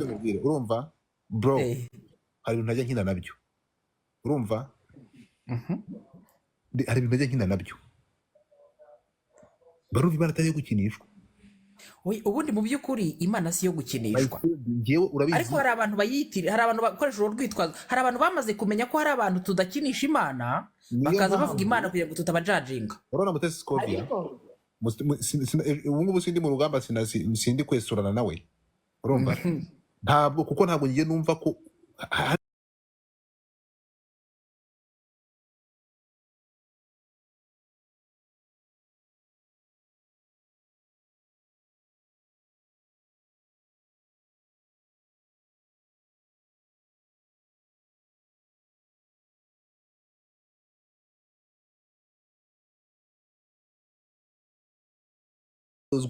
mubwire urumva bro hari ibintu najya nkina nabyo urumva hari ibintu najya nkina nabyo barumva Imana atari yo gukinishwa. ubundi mu by'ukuri Imana si yo gukinishwa, ariko hari abantu bayitira, hari abantu bakoresha urwitwazo, hari abantu bamaze kumenya ko hari abantu tudakinisha Imana bakaza bavuga Imana kugira ngo tutabajajinga. urabona Mutesi Scovia ubu ngubu sindi mu rugamba sindi kwesurana nawe urumva ntabwo kuko ntabwo ngiye numva ko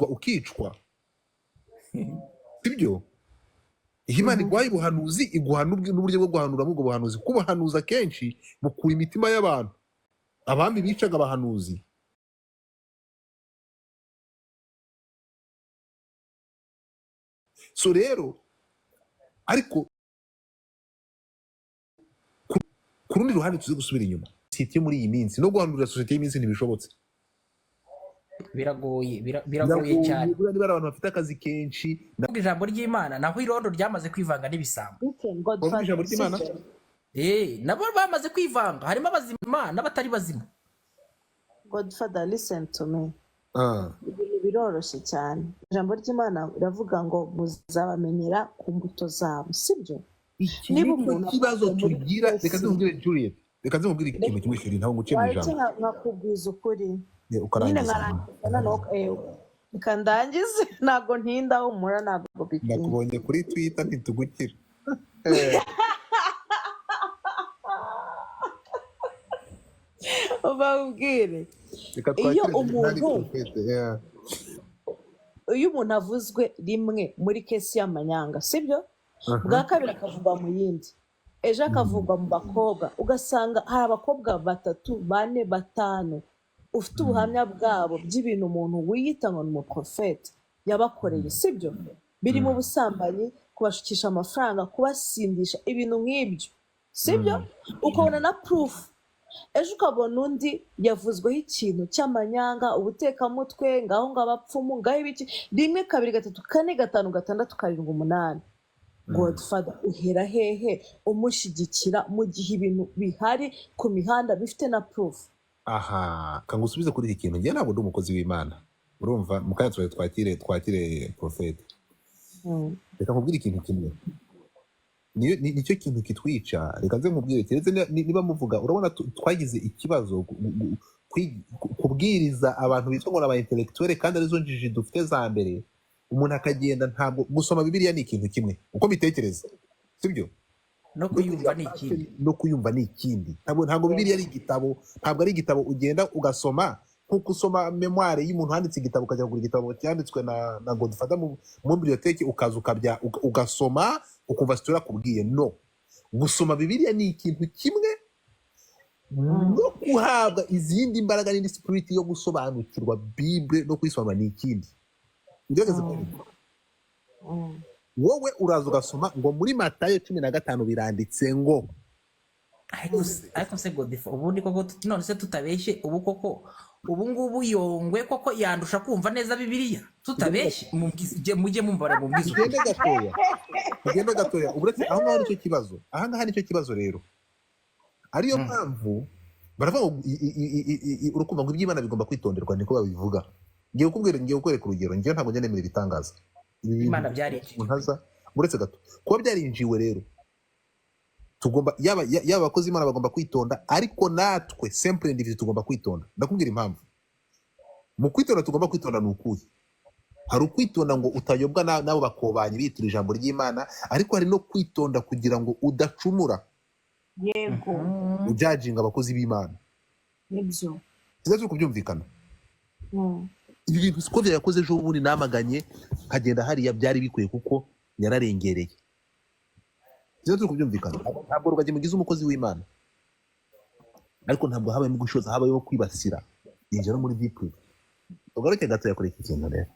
ukicwa sibyo. Imana igwaye ubuhanuzi iguha n'uburyo bwo guhanuramo ubwo buhanuzi, kuko ubuhanuzi akenshi bukura imitima y'abantu. Abami bicaga abahanuzi. So rero ariko ku rundi ruhande tuzi gusubira inyuma, sosiyete muri iyi minsi no guhanurira sosiyete y'iminsi ntibishobotse, biragoye cyane. Niba ari abantu bafite akazi kenshi, ijambo ry'Imana naho irondo ryamaze kwivanga n'ibisambo. ijambo ry'Imana nabo bamaze kwivanga, harimo abazima n'abatari bazima. Godfather, listen to me. Ibintu biroroshye cyane. Ijambo ry'Imana riravuga ngo muzabamenyera ku mbuto zabo, sibyo? Niba umuntu kibazo tugira, reka nzumubwire Juliet, reka nzumubwire ikintu kimwe shiri ntaho nguce mu ijambo. Nkakubwiza ukuri. Ukarangiza. Kandangize ntago ntinda humura ntago bitinda. Nakubonye kuri Twitter ntitugukira. Ubabwire. Iyo umuntu avuzwe rimwe muri kesi y'amanyanga, sibyo? Bwa kabiri akavugwa mu yindi, ejo akavugwa mu bakobwa, ugasanga hari abakobwa 3, 4, 5 ufite ubuhamya bwabo by'ibintu umuntu wiyita ngo ni umuprofete yabakoreye, sibyo? Biri mu busambanyi, kubashukisha amafaranga, kubasindisha, ibintu nk'ibyo, sibyo? Ukabona na proof. Ejo ukabona undi yavuzweho ikintu cy'amanyanga, ubutekamutwe, ngaho ngabapfumu, ngaho ibiki, 1, 2, 3, 4, 5, 6, 7, 8. Godfather, uhera hehe umushyigikira mu gihe ibintu bihari ku mihanda bifite na proof? Aha, kangusubize kuri iki kintu. Ngiye ntabwo ndi umukozi w'Imana, urumva mukanya twakire profete. Reka nkubwire ikintu kimwe, nicyo kintu kitwica. Reka nze nkubwire keretse niba muvuga, urabona twagize ikibazo kubwiriza abantu bitwa ngo aba intellectuel kandi arizo njiji dufite za mbere. Umuntu akagenda, ntabwo gusoma Bibiliya ni ikintu kimwe uko bitekereza, sibyo? No kuyumva ni ikindi. No kuyumva ni ikindi. Ntabwo Bibiliya ari igitabo, ntabwo ari igitabo ugenda ugasoma nkuko usoma memoire y'umuntu handitse igitabo ukajya kugura igitabo cyanditswe na Godfather mu biblioteke ukaza ukabya ugasoma ukumva sitora kubwiye. No, gusoma Bibiliya ni ikintu kimwe, no kuhabwa izindi mbaraga n'indi spirit yo gusobanukirwa Bible no kuyisoma ni ikindi. Wowe uraza ugasoma ngo muri Matayo 15 biranditse ngo, ariko se Godfather, ubundi koko none se tutabeshye, ubu koko ubu ngubu Yongwe koko yandusha kumva neza Bibiliya, tutabeshye mujye mumbara mu bwizo. Ugende gatoya uretse aho ngaho nicyo kibazo, aha ngaha nicyo kibazo rero. Ariyo mpamvu baravuga urukumva ngo iby'Imana bigomba kwitonderwa, niko babivuga. Ngiye kukwereka urugero, ngiye ntabwo njye nemera ibitangaza. Imana byarinjiwe. Uretse gato kuba byarinjiwe rero, tugomba yaba abakozi Imana bagomba kwitonda, ariko natwe simple individu tugomba kwitonda. Ndakubwira impamvu. Mu kwitonda tugomba kwitonda ni ukuye. Hari ukwitonda ngo utayobwa nabo bakobanyi bitira ijambo ry'Imana, ariko hari no kwitonda kugira ngo udacumura. Yego. Ujajinga abakozi b'Imana. Nibyo. Sizo kubyumvikana. Ibi bintu siko yakoze ejo bundi namaganye kagenda hariya byari bikwiye kuko yararengereye. Sizo kubyumvikana. Ntabwo rugage mugize umukozi w'Imana, ariko ntabwo habaye mu gushoza, habaye kwibasira injira muri deep. Ugaruke gato yakora iki kintu rero.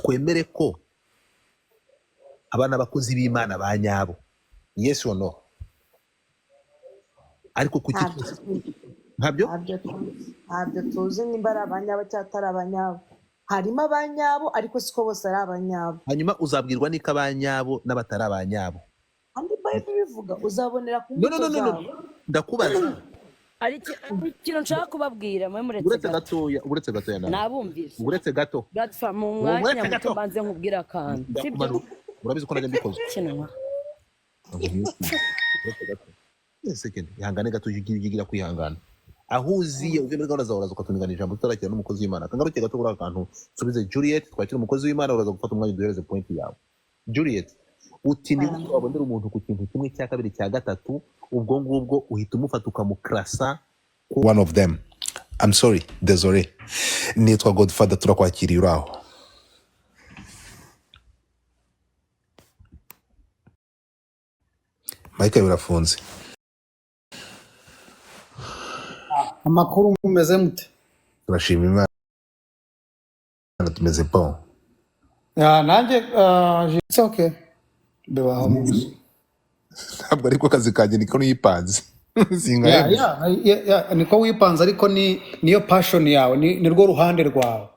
twemere ko abana abakozi b'Imana ba nyabo, yes or no? Ariko kuki ntabyo tuzi nimba ari abanyabo cyangwa atari abanyabo. Harimo abanyabo ariko siko bose ari abanyabo. hanyuma uzabwirwa n'iko abanyabo n'abatari abanyabo. Andi Bible bivuga uzabonera ku mbuto No. zabo. Ndakubaza. ari ikintu nshaka kubabwira mwe Uretse gatoya nawe. nabumvise Uretse gato. gatfa mu mwanya muto mbanze nkubwira akantu sibyo Urabizi ko najya mbikoze. kinwa Uretse gato. Second, ihangane gato ugigira kwihangana. Aho uziye uvuye muri gahunda zawe uraza ukatunigana ijambo tutarakira n'umukozi w'Imana. Kangaruke gato kuri akantu subize Juliet, twakira umukozi w'Imana uraza gufata umwanya duhereze point yawe. Juliet, uti ni wabonera umuntu ku kintu kimwe cya kabiri cya gatatu, ubwo ngubwo uhita umufata ukamukrasa. One of them. I'm sorry, désolé. Nitwa Godfather, turakwakiriye uraho. Mike birafunze. Amakuru mumeze mute? Turashima Imana, tumeze bon. Nanjye it's okay. Bebaho muzi. Ntabwo ariko kazi kanjye niko nipanze. Singa. Niko wipanze ariko niyo passion yawe, ni rwo ruhande rwawe.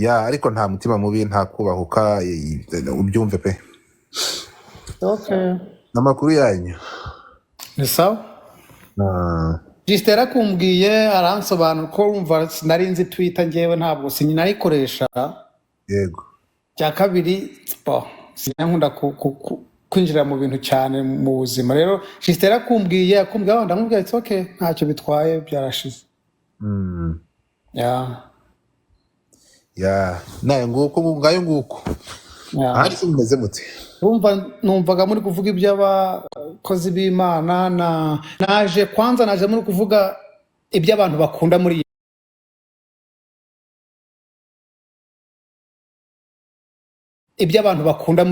Ariko nta mutima mubi, nta kubahuka, ubyumve pe. Okay. Namakuru yanyu. Ni sawa? Jistera kumbwiye aransobanura ko urumva sinarinzi Twitter ngewe ntabwo sinayikoresha. Yego. Cya kabiri sinankunda kwinjira mu bintu cyane mu buzima. Rero Jistera kumbwiye ndamubwira it's okay, ntacyo bitwaye, byarashize. Naye nguko ngayo nguko. Hari simeze mute. Numvaga muri kuvuga iby'abakozi b'Imana naje muri kuvuga iby'abantu bakunda muri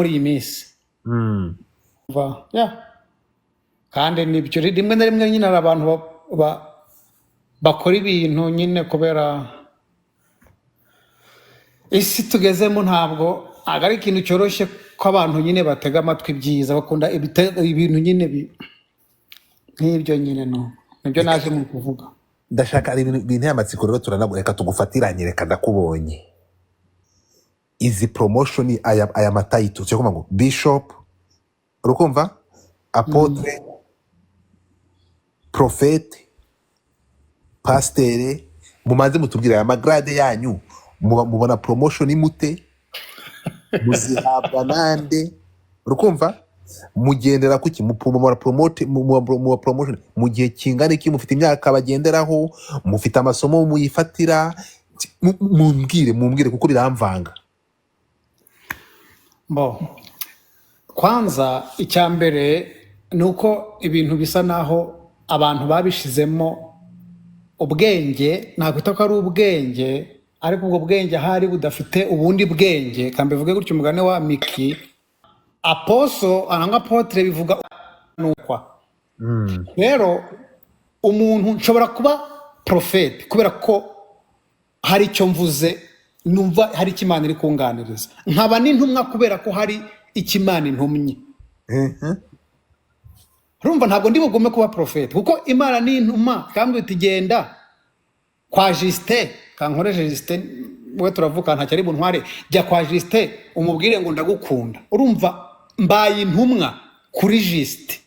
iyi minsi. Kandi nibyo rimwe na rimwe nyine hari abantu bakora ibintu nyine kubera isi tugezemo, ntabwo ari ikintu cyoroshye ko abantu nyine batega amatwi byiza, bakunda ibintu nyine nk'ibyo nyine. Nibyo naje mu kuvuga. Ndashaka ari ibintu y'amatsiko rero turanagureka tugufatiranye, reka ndakubonye. Izi promotion aya matayito cyo kuvuga ngo bishop, urukumva, apotre, prophète, pasteur, mumaze mutubwira aya magrade yanyu, mubona promotion imute, muzihabwa nande, urukumva, mugendera kuki, mupumura promotion mu gihe kingana iki, mufite imyaka bagenderaho, mufite amasomo muyifatira, mumbwire kuko biramvanga. Kwanza icyambere nuko ibintu bisa naho abantu babishizemo ubwenge, nakwita ko ari ubwenge, ariko ubwo bwenge hari budafite ubundi bwenge. Kambivuge gutyo umugane wa Miki aposo ananga apotre bivuga nukwa. Rero umuntu nshobora kuba prophet kubera ko hari icyo mvuze, numva hari ikimana iri kunganiriza, nkaba n'intumwa kubera ko hari ikimana intumye. Urumva ntabwo ndi bugume kuba prophet kuko Imana ni intuma, kandi utigenda kwa Justin, kankoreje Justin, we turavuka ntacyo ari buntware, jya kwa Justin umubwire ngo ndagukunda. Urumva mbaye intumwa kuri Justin.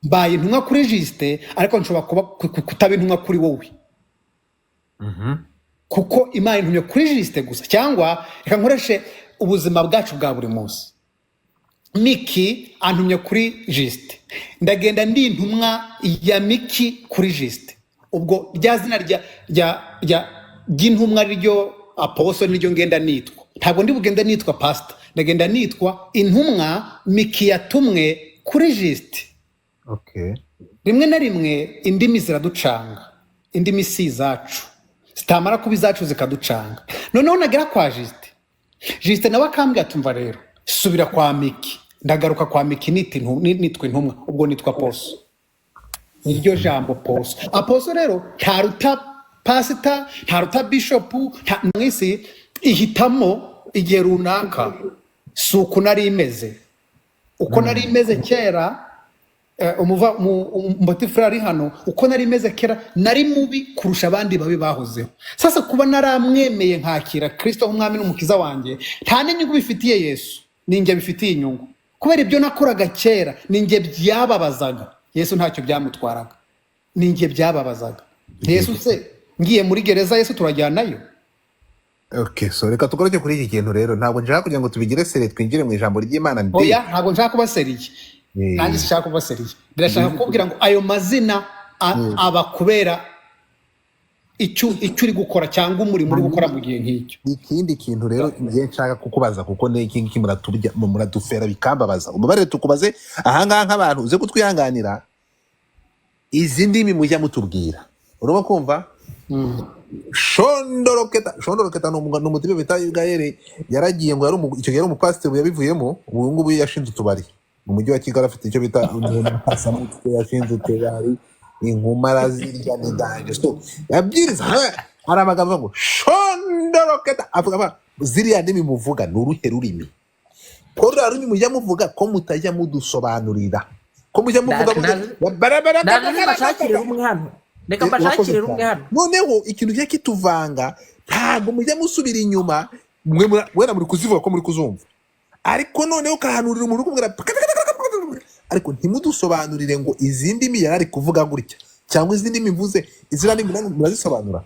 Mbaye intumwa kuri Justin, ariko nshobora kuba kutaba intumwa kuri wowe. Kuko Imana intumye kuri Justin gusa, cyangwa reka nkoreshe ubuzima bwacu bwa buri munsi. Miki antumye kuri Justin, ndagenda ndi intumwa ya Miki kuri Justin. Ubwo rya zina ry'intumwa ryo apostle niryo ngenda nitwa. Ntabwo ndi bugenda nitwa pastor, ndagenda nitwa intumwa Miki yatumwe kuri Justin. Rimwe na rimwe indimi ziraducanga, indimi si zacu, zitamara kuba izacu zikaducanga. Noneho nagera kwa Justin nawe akambwira tumva rero subira kwa Miki. Ndagaruka kwa Miki nitwa intumwa, ubwo nitwa apostle. Niryo jambo apostle. Apostle rero ntaruta pastor ntaruta bishop mwisi ihitamo igihe runaka suko nari imeze uko nari imeze kera umutifura ari hano uko nari imeze kera nari mubi kurusha abandi babi bahozeho sasa kuba naramwemeye nkakira Kristo nk'umwami n'umukiza wanjye nta n'inyungu bifitiye Yesu ninjye bifitiye inyungu kubera ibyo nakoraga kera ninjye byababazaga Yesu ntacyo byamutwaraga ninjye byababazaga Yesu se ngiye muri gereza Yesu turajyanayo. Okay, so reka tukoroke kuri iki kintu rero ntabwo nshaka kugira ngo tubigire sere twinjire mu ijambo ry'Imana ndi. Oya ntabwo nshaka kuba seriye. Nanjye sishaka kuba seriye. Ndashaka kubwira ngo ayo mazina aba kubera icyo uri gukora cyangwa umurimo uri gukora mu gihe nk'icyo. Ikindi kintu rero ngiye nshaka kukubaza kuko n'iki ngiki muradufera bikambabaza. Umubare tukubaze ahangaha nk'abantu uze kutwihanganira izi ndimi mujya mutubwira. Urumva kumva? Shondoroketa n'umutibe bita Gaere yaragiye ngo yari icyo yari umupasiteri yabivuyemo ubu ngubu yashinze utubari mu mujyi wa Kigali afite icyo bita umupasiteri yashinze utubari inkumara zirya n'indanje so yabwiriza hari amagambo ngo shondoroketa avuga ziriya ndimi muvuga n'uruhe rurimi ko rurimi mujya muvuga ko mutajya mudusobanurira ko mujya muvuga Reka mbashakire rumwe hano. Noneho ikintu cyo kituvanga ntago mujya musubira inyuma mwera muri kuzivuga ko muri kuzumva. Ariko noneho kahanurira umuntu kumubwira ariko ntimudusobanurire ngo izindi mi yarari kuvuga gutya cyangwa izindi mi mvuze izira ndimi murazisobanura.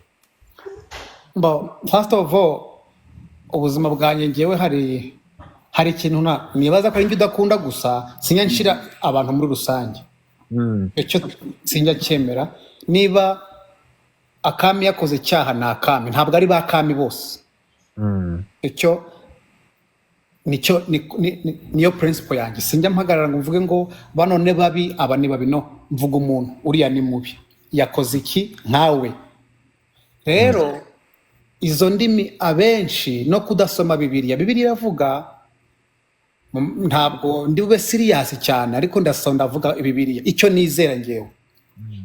First of all ubuzima bwanjye ngewe hari ikintu nibaza ko ari udakunda gusa sinya nshira abantu muri rusange. Icyo sinjya cyemera niba akami yakoze cyaha na akami ntabwo ari bakami bose. Icyo niyo principle yanjye sinjya mpagarara ngo mvuge ngo banone babi aba ni babi no mvuga umuntu uriya ni mubi yakoze iki nkawe rero izo ndimi abenshi no kudasoma Bibiliya iravuga ntabwo ndi bube serious cyane ariko ndasonda avuga Bibiliya icyo nizera ngewe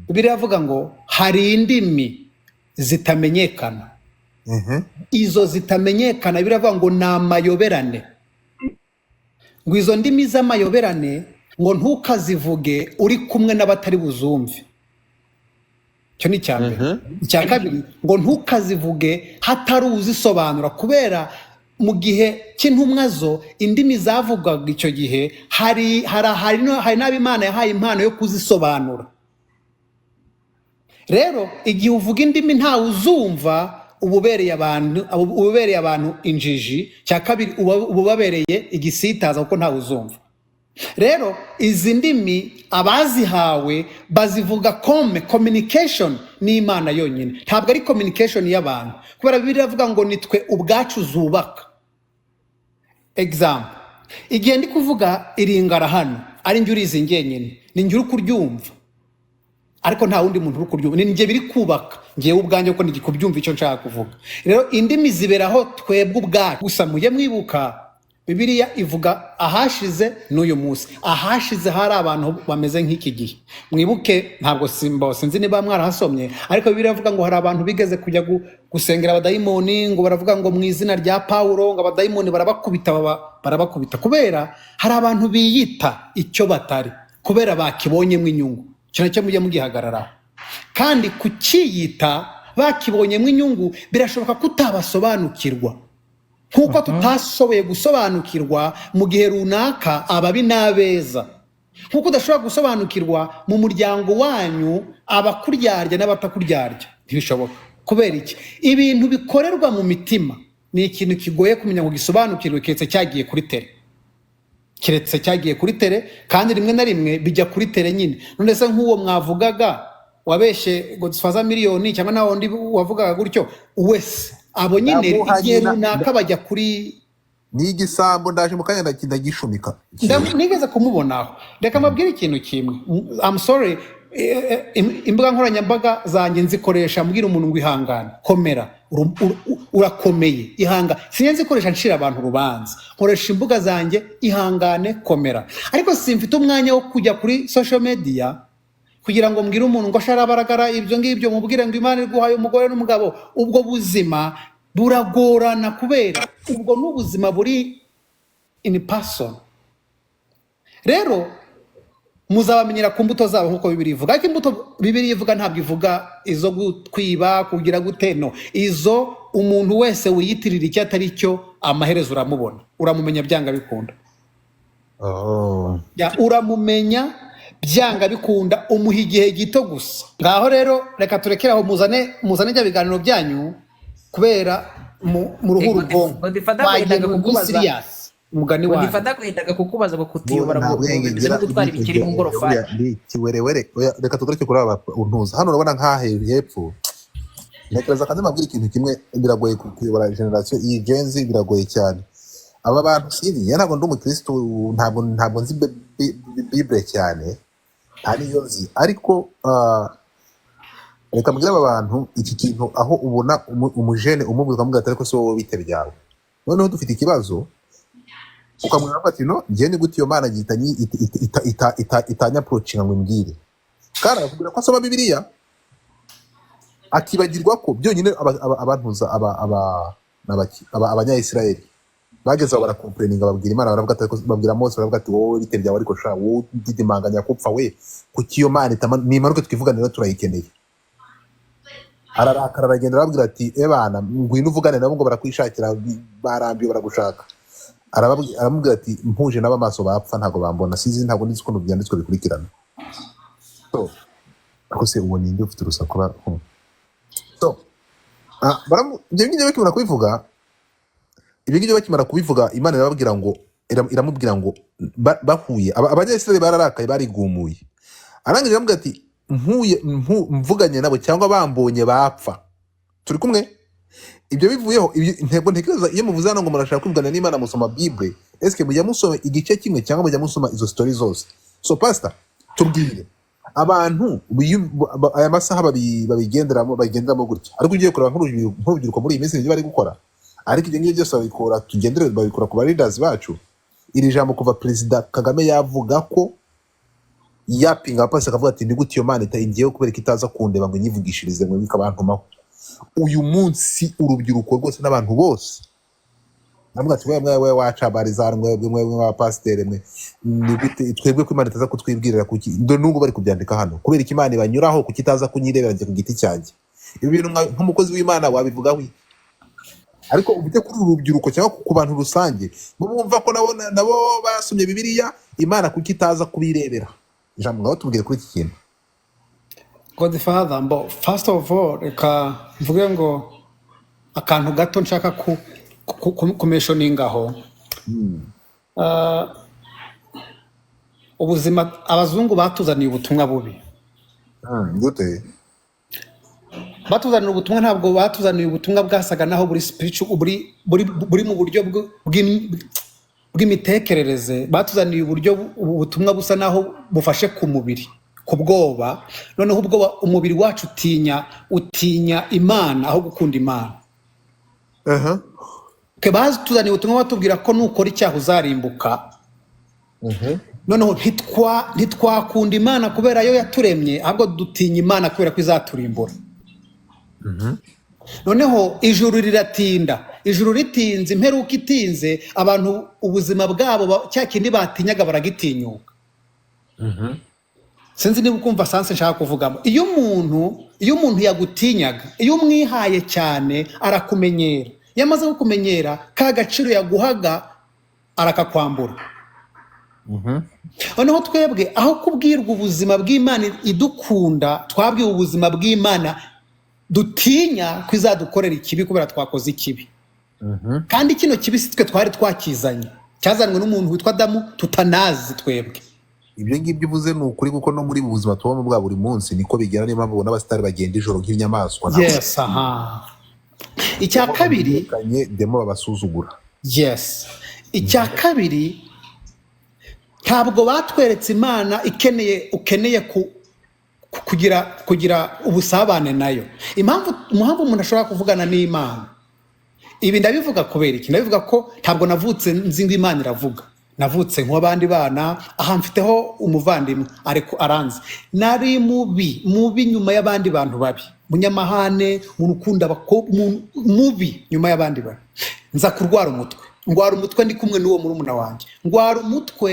Bibiliya avuga ngo hari indimi zitamenyekana izo zitamenyekana biravuga ngo namayoberane ngo izo ndimi z'amayoberane ngo ntukazivuge uri kumwe n'abatari buzumve cyo ni cyane icya kabiri ngo ntukazivuge hatari uzisobanura kubera mu gihe cy'intumwa zo indimi zavugaga icyo gihe hari n'abimana yahaye impano yo kuzisobanura rero igihe uvuga indimi ntawe uzumva ububereye abantu injiji cya kabiri ububabereye igisitaza kuko ntawe uzumva rero izi ndimi abazihawe bazivuga communication n'Imana yonyine ntabwo ari communication y'abantu kubera Bibiliya avuga ngo nitwe ubwacu zubaka example igihe ndi kuvuga iringara hano ari njye urizi ngenyine ni njye uri kuryumva ariko nta wundi muntu uri kuryumva ni njye biri kubaka ngewe ubwanjye ko ndi kubyumva icyo nshaka kuvuga rero indimi ziberaho twebwe ubwacu gusa mujye mwibuka Bibiliya ivuga ahashize n'uyu munsi ahashize hari abantu bameze nk'iki gihe mwibuke ntabwo sinzi niba mwarahasomye ariko Bibiliya ivuga ngo hari abantu bigeze kujya gusengera abadayimoni ngo baravuga ngo mu izina rya Pawulo ngo abadayimoni barabakubita kubera hari abantu biyita icyo batari kubera bakibonyemo inyungu cyo nacyo mujye mugihagararaho kandi kucyiyita bakibonyemo inyungu birashoboka kutabasobanukirwa kuko tutashoboye gusobanukirwa mu gihe runaka ababi n'abeza kuko udashobora gusobanukirwa mu muryango wanyu abakuryarya n'abatakuryarya ntibishoboka kubera iki ibintu bikorerwa mu mitima ni ikintu kigoye kumenya ngo gisobanukirwe keretse cyagiye kuri tere kandi rimwe na rimwe bijya kuri tere nyine none se nk'uwo mwavugaga wabeshe GODFATHER miliyoni cyangwa naho undi wavugaga gutyo wese abo nyine igihe runaka bajya kuri ni igisambo ndaje mu kanya ndagishumika nigeze kumubonaho reka mbabwire ikintu kimwe I'm sorry imbuga nkoranyambaga zanjye nzikoresha mbwira umuntu ngo ihangane komera urakomeye ihanga sinzi zikoresha nshira abantu rubanza nkoresha imbuga zanjye ihangane komera ariko simfite umwanya wo kujya kuri social media kugira ngo mbwire umuntu ngo asharabaragara ibyo ngibyo mubwire ngo Imana iguhaye umugore n'umugabo, ubwo buzima buragorana kubera ubwo n'ubuzima buri in person. Rero muzabamenyera ku mbuto zabo nk'uko Bibiliya ivuga. Ariko imbuto Bibiliya ivuga ntabwo ivuga izo kwiba kugira gute, no. Izo umuntu wese wiyitirira icyo atari cyo amaherezo uramubona, uramumenya byanga bikunda. Uramumenya byanga bikunda, umuha igihe gito gusa. Ngaho rero reka turekeraho, muzane ibyo biganiro byanyu kubera mu ruhu rubwonko wagiye muri serious. Umugani wawe godifata kwendaga kukubaza ngo kutiyobora ngo no gutwara ibikiri mu ngorofani kiwerewere. Reka tugareke kuri aba untuza hano, urabona nkahe hepfo. Nekereza kandi mabwira ikintu kimwe, biragoye kuyobora generation iyi genzi, biragoye cyane. Aba bantu sinzi, ntabwo ndi umukristo, ntabwo nzi Bible cyane, ariyo nzi, ariko reka mbwira aba bantu iki kintu, aho ubona umujene umubuza ukamubwira ati ariko si wowe bite byawe, noneho dufite ikibazo ukamubwira ati no ngiye ni gute iyo Mana itanya approaching ngo imbwire, kandi akubwira ko asoma Bibiliya akibagirwa ko byonyine abantuza abanya-Israeli bageze aho barakomplaininga, babwira Imana, baravuga ati babwira Mose, baravuga ati wowe bite byawe ariko sha wowe didimanganya kupfa we, kuki iyo Mana nimanuke twivuganira turayikeneye. Ararakara aragenda arababwira ati bana ngwino uvugane nabo ngo barakwishakira, barambiye baragushaka. Aramubwira ati mpuje n'abamaso bapfa ntago bambona, sinzi ntabwo nzi ukuntu byanditswe bikurikirana. So ako se uwo ninde ufite urusakura. So ibyo ngibyo bakimara kubivuga, Imana irababwira ngo iramubwira ngo bahuye, abanyesirayeli bararakaye barigumuye. Arangije aramubwira ati mvuganye nabo cyangwa bambonye bapfa, turi kumwe. Ibyo bivuyeho intego ntekereza, iyo muvuze hano ngo murashaka kwivugana n'Imana musoma Bible, eske mujya musoma igice kimwe cyangwa mujya musoma izo story zose? So pastor, tubwire abantu aya masaha babigenderamo gutya, ariko ugiye kureba nk'urubyiruko muri iyi minsi nibyo bari gukora, ariko ibyo ngibyo byose babikora, tugendere babikora ku leaders bacu. Iri jambo kuva Perezida Kagame yavuga ko yapinga pasi akavuga ati ni gute iyo Mana itayigiyeho kubera ko itaza kundeba ngo nyivugishirize mwe bikabantumaho. Uyu munsi urubyiruko rwose n'abantu bose navuga ati wewe waca bariza mwe abapasiteri mwe, ni gute twebwe ko Imana itaza kutwibwirira kuki ndo nubwo bari kubyandika hano, kubera ko Imana ibanyuraho kuki itaza kunyirebera njye ku giti cyanjye. Ibi bintu nk'umukozi w'Imana wabivugaho, ariko ubite kuri urubyiruko cyangwa ku bantu rusange bumva ko nabo basomye Bibiliya, Imana kuki itaza kubirebera. Ijambo ngaho tubwire kuri iki kintu. Godfather, first of all reka mvuge ngo akantu gato nshaka kumentioningaho. Ubuzima abazungu batuzaniye ubutumwa bubi. Gute? Batuzaniye ubutumwa, ntabwo batuzaniye ubutumwa bwasaga naho buri spiritual, buri mu buryo bw'imitekerereze. Batuzaniye ubutumwa busa naho bufashe ku mubiri, ku bwoba. Noneho ubwo umubiri wacu utinya Imana aho gukunda Imana. Ke batuzaniye ubutumwa batubwira ko nukora icyaha uzarimbuka. Noneho ntitwakunda Imana kubera yo yaturemye, ahubwo dutinya Imana kubera ko izaturimbura. Noneho ijuru riratinda, ijuru ritinze, imperuka itinze, abantu ubuzima bwabo cya kindi batinyaga baragitinyuka. Sinzi niba ukumva sanse nshaka kuvugamo. Iyo umuntu yagutinyaga, iyo umwihaye cyane arakumenyera. Yamaze kukumenyera, ka gaciro yaguhaga arakakwambura. Noneho twebwe aho kubwirwa ubuzima bw'Imana idukunda, twabwiwe ubuzima bw'Imana dutinya kwizadukorera ikibi kubera twakoze ikibi. Kandi kino kibi si twe twari twakizanye, cyazanwe n'umuntu witwa Adamu tutanazi twebwe. Ibyo ngibyo uvuze ni ukuri, kuko no muri buzima tubamo bwa buri munsi niko bigera. Niyo mpamvu n'abasitari bagenda ijoro nk'inyamaswa. Yes, icya kabiri demo babasuzugura. Yes, icya kabiri ntabwo batweretse Imana ukeneye kugira ubusabane nayo. Impamvu umuntu ashobora kuvugana n'Imana, ibi ndabivuga kubera iki? Ndabivuga ko ntabwo navutse nzi ngo Imana iravuga. navutse nk'abandi bana aha mfiteho umuvandimwe ariko aranzi nari mubi nyuma y'abandi bantu babi munyamahane umuntu ukunda mubi nyuma y'abandi babi nza kurwara umutwe ndi kumwe n'uwo murumuna wanjye ngwara umutwe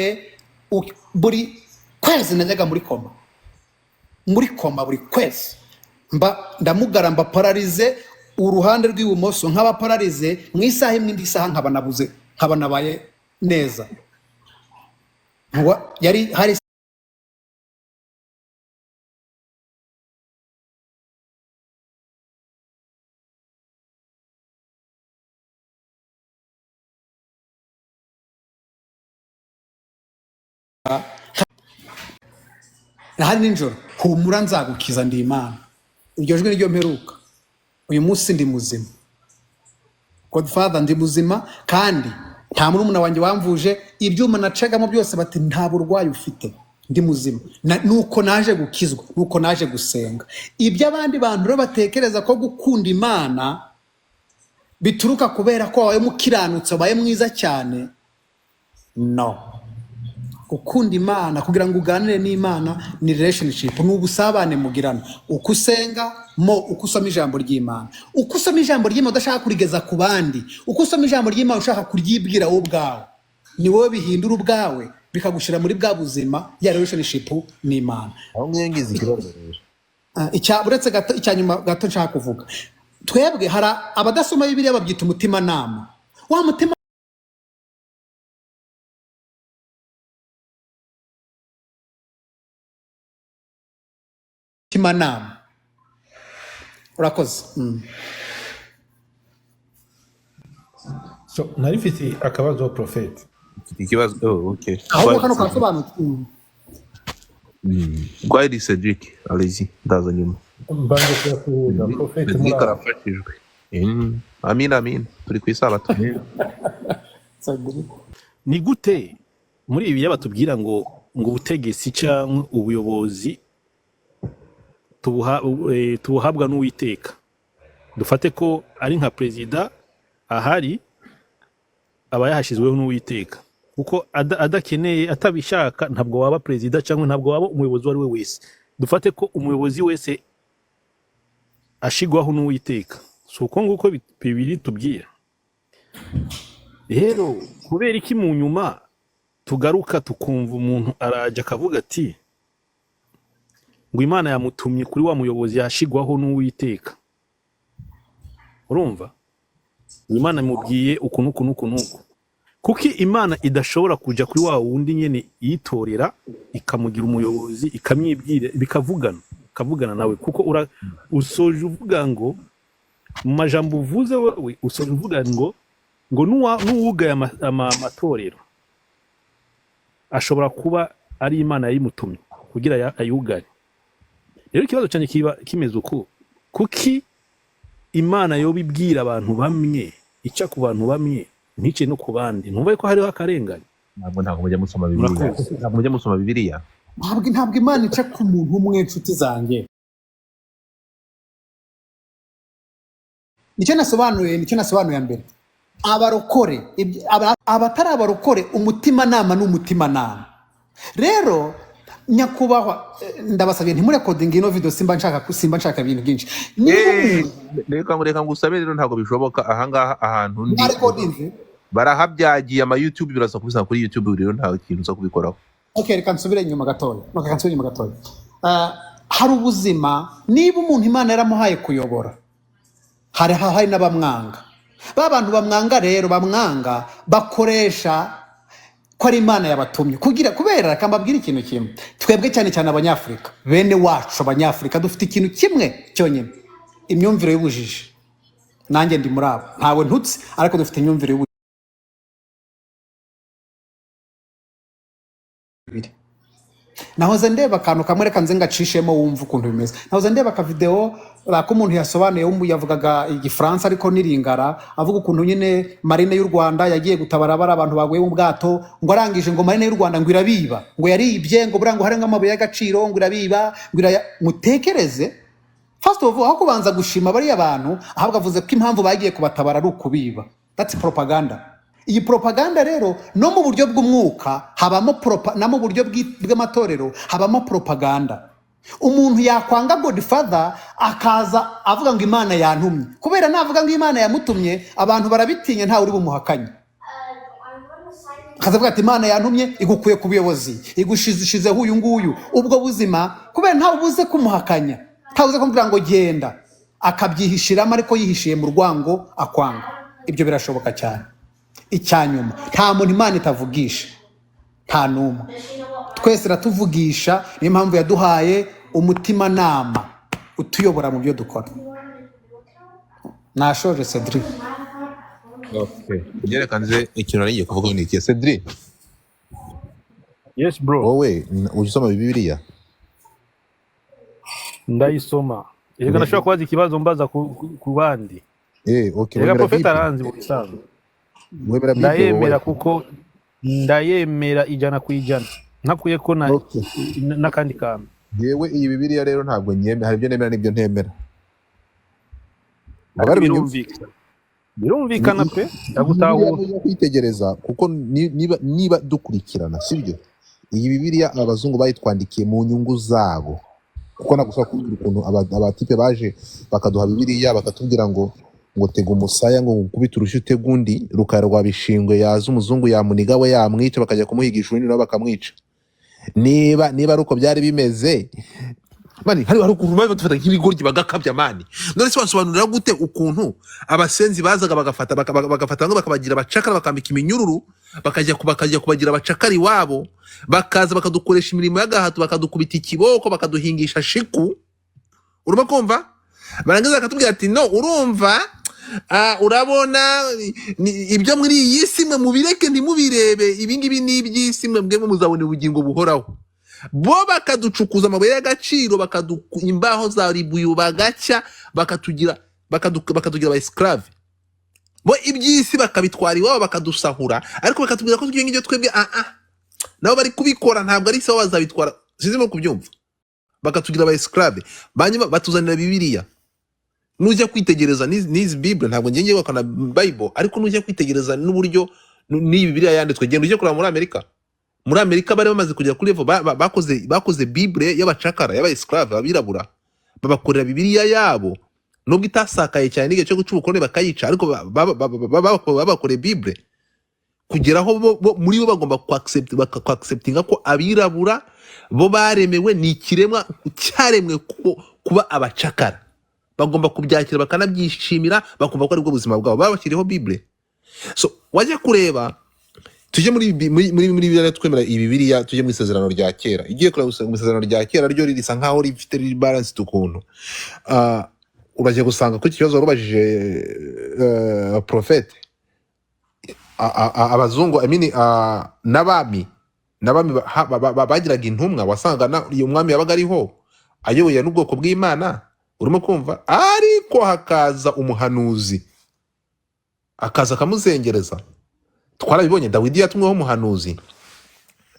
buri kwezi najyaga muri koma buri kwezi ndamugara mba pararize uruhande rw'ibumoso nk'aba pararize mu isaha imwe indi saha nkaba nabaye neza yari hari nijoro humura nzagukiza ndi Imana iryo jwi niryo mperuka uyu munsi ndi muzima Godfather ndi muzima kandi nta murumuna wanjye wamvuje ibyuma nacagamo byose bati nta burwayi ufite ndi muzima nuko naje gukizwa nuko naje gusenga ibyo abandi bantu rero batekereza ko gukunda Imana bituruka kubera ko wabaye mukiranutse wabaye mwiza cyane no gukunda Imana kugira ngo uganire n'Imana ni relationship n'ubusabane mugirana uko usenga uko usoma ijambo ry'Imana uko usoma ijambo ry'Imana udashaka kurigeza ku bandi uko usoma ijambo ry'Imana ushaka kuryibwira wowe ubwawe ni wowe bihindura ubwawe bikagushira muri bwa buzima ya relationship n'Imana aho mwengize ikibazo uretse gato icyanyuma gato nshaka kuvuga twebwe hari abadasoma Bibiliya babyita umutima nama wa mutima nama urakoze so narifite akabazo Prophet ikibazo okay aho kano kasobanutse Gwadi Cedric allez-y ndaza nyuma mbanje kuyakuza Prophet muri karafashijwe amin turi kwisabato ni gute muri ibi yabatubwira ngo ubutegetsi cyangwa ubuyobozi tubuhabwa n'Uwiteka dufate ko ari nka perezida ahari aba yahashizweho n'Uwiteka kuko adakeneye atabishaka ntabwo waba perezida cyangwa ntabwo waba umuyobozi wari we wese dufate ko umuyobozi wese ashigwaho n'Uwiteka so uko nguko bibiri tubwira rero kubera iki mu nyuma tugaruka tukumva umuntu araje akavuga ati ngo Imana yamutumye kuri wa muyobozi yashigwaho n'Uwiteka urumva Imana imubwiye ukuntu kuki Imana idashobora kuja kuri wa wundi nyene yitorera ikamugira umuyobozi ikamwibwira bikavugana nawe kuko usoje uvuga ngo mu majambo uvuze wewe usoje uvuga ngo nuwugaye amatorero ashobora kuba ari Imana yayimutumye kugira ayugare rero ikibazo cyane kiba kimeze uko kuki Imana yo bibwira abantu bamwe ica ku bantu bamwe ntice no ku bandi ntumva ko hariho akarengane ntabwo mujya musoma Bibiliya ntabwo Imana ica ku muntu umwe inshuti zanjye nicyo nasobanuye mbere abarokore abatari abarokore umutima nama n'umutima rero nyakubahwa ndabasabye ntimurekodinge ino video simba nshaka ibintu byinshi reka ngusabe rero ntabwo bishoboka ahangaha ahantu ndi barahabyagiye ama YouTube biraza kubisanga kuri YouTube rero nta kintu zo kubikoraho okay reka nsubire inyuma gatoya hari ubuzima niba umuntu Imana yaramuhaye kuyobora hari n'abamwanga bantu bamwanga rero bakoresha ko ari Imana yabatumye kubera kambabwira ikintu kimwe twebwe cyane abanyafrika bene wacu abanyafrika dufite ikintu kimwe cyonyine imyumvire y'ubujiji nanjye ndi muri abo ntawe ntutse ariko dufite imyumvire y'ubujiji nahoze ndeba akantu kamwe reka nze ngacishemo wumva ukuntu bimeze nahoze ndeba aka video ko umuntu yasobanuye yavugaga igifaransa ariko niringara avuga ukuntu nyine marine y'u Rwanda yagiye gutabara bari abantu baguye mu bwato ngo arangije ngo marine y'u Rwanda ngo irabiba ngo yaribye ngo burango hari nk'amabuye y'agaciro ngo irabiba mutekereze first of all aho kubanza gushima bari abantu ahubwo avuze ko impamvu bagiye kubatabara ari ukubiba that's propaganda iyi propaganda rero no mu buryo bw'umwuka habamo no mu buryo bw'amatorero habamo propaganda. Umuntu yakwanga Godfather akaza avuga ngo Imana yantumye, kubera navuga ngo Imana yamutumye abantu barabitinya, ntawe uri bumuhakanye. Akazavuga ati Imana yantumye igukuye ku buyobozi, igushizeho uyu nguyu, ubwo buzima, kubera ntawe ubuze kumuhakanya, ntawe uze kumubwira ngo genda, akabyihishiramo ariko yihishiye mu rwango akwanga. Ibyo birashoboka cyane. Icyanyuma, nta muntu Imana itavugisha, nta numwe. Twese ratuvugisha, niyo mpamvu yaduhaye umutima nama utuyobora mu byo dukora. Nashoje Cedric. Okay. Ngerekanze ikintu nariye kuvuga ni iki Cedric? Yes bro. Wowe ujisoma Bibiliya? Ndayisoma. Yega nashobora kubaza ikibazo mbaza ku bandi. Okay. Yega profeta aranzi mu bisanzwe. Ndayemera kuko ndayemera ijana ku ijana. Ntakuye ko n'akandi kantu. Yewe iyi Bibiliya rero ntabwo nyemera, hari ibyo nemera n'ibyo ntemera. Birumvikana pe, ndagutahura. Kwitegereza kuko niba dukurikirana, sibyo? Iyi Bibiliya abazungu bayitwandikiye mu nyungu zabo. Kuko nagusaba kubwira ukuntu abatipe baje bakaduha Bibiliya bakatubwira ngo tega umusaya ngo ukubita urushyi utega undi rukara rwa bishingwe, yaza umuzungu yamuniga we yamwica bakajya kumuhigisha undi nabo bakamwica. Niba ari uko byari bimeze mani, hari ukuntu baje badufata nk'ibigoryi bagakabya mani. None se wasobanurira gute ukuntu abasenzi bazaga bagafata ngo bakabagira abacakara, bakambika iminyururu, bakajya kubagira abacakari wabo, bakaza bakadukoresha imirimo y'agahato, bakadukubita ikiboko, bakaduhingisha shiku. Urumva kumva? Barangiza bakatubwira ati no, urumva urabona ibyo muri iyi si mwe mubireke ntimubirebe, ibingibi ni iby'isi mwe muzabona ubugingo buhoraho. Bo bakaducukuza amabuye y'agaciro, imbaho za ribuyu bagacya, bakatugira ba esclave. Bo iby'isi bakabitwara iwabo bakadusahura, ariko bakatubwira ko ibyo ngibyo twebwe nabo bari kubikora, ntabwo ari se bazabitwara. Sizimo kubyumva. Bakatugira ba esclave, banyuma batuzanira Bibiliya. Nujya kwitegereza n'izi Bible, ntabwo ngiye wakana Bible, ariko nujya kwitegereza n'uburyo n'iyi Bibiliya yanditswe, genda ujye kureba muri Amerika. Muri Amerika bari bamaze kujya kuri level bakoze Bible y'abacakara, y'aba esclave, abirabura, babakorera Bibiliya yabo, nubwo itasakaye cyane n'igihe cyo guca ubukorone bakayica, ariko babakoreye Bible kugeraho muri bo bagomba acceptinga ko abirabura bo baremewe ni ikiremwa cyaremwe kuba abacakara, bagomba kubyakira bakanabyishimira, bakumva ko ari bwo buzima bwabo, babashyiriho Bible. So wajya kureba, tujye muri Bibiliya, twemera iyi Bibiliya, tujye mu isezerano rya kera. Igiye kureba mu isezerano rya kera ryo risa nkaho rifite balance tukuntu. Uraje gusanga ko ikibazo warubajije profete, abazungu n'abami bagiraga intumwa, wasanga iyo umwami yabaga ariho ayoboye n'ubwoko bw'Imana, urimo kumva, ariko hakaza umuhanuzi akaza akamuzengereza. Twarabibonye Dawidi yatumweho umuhanuzi,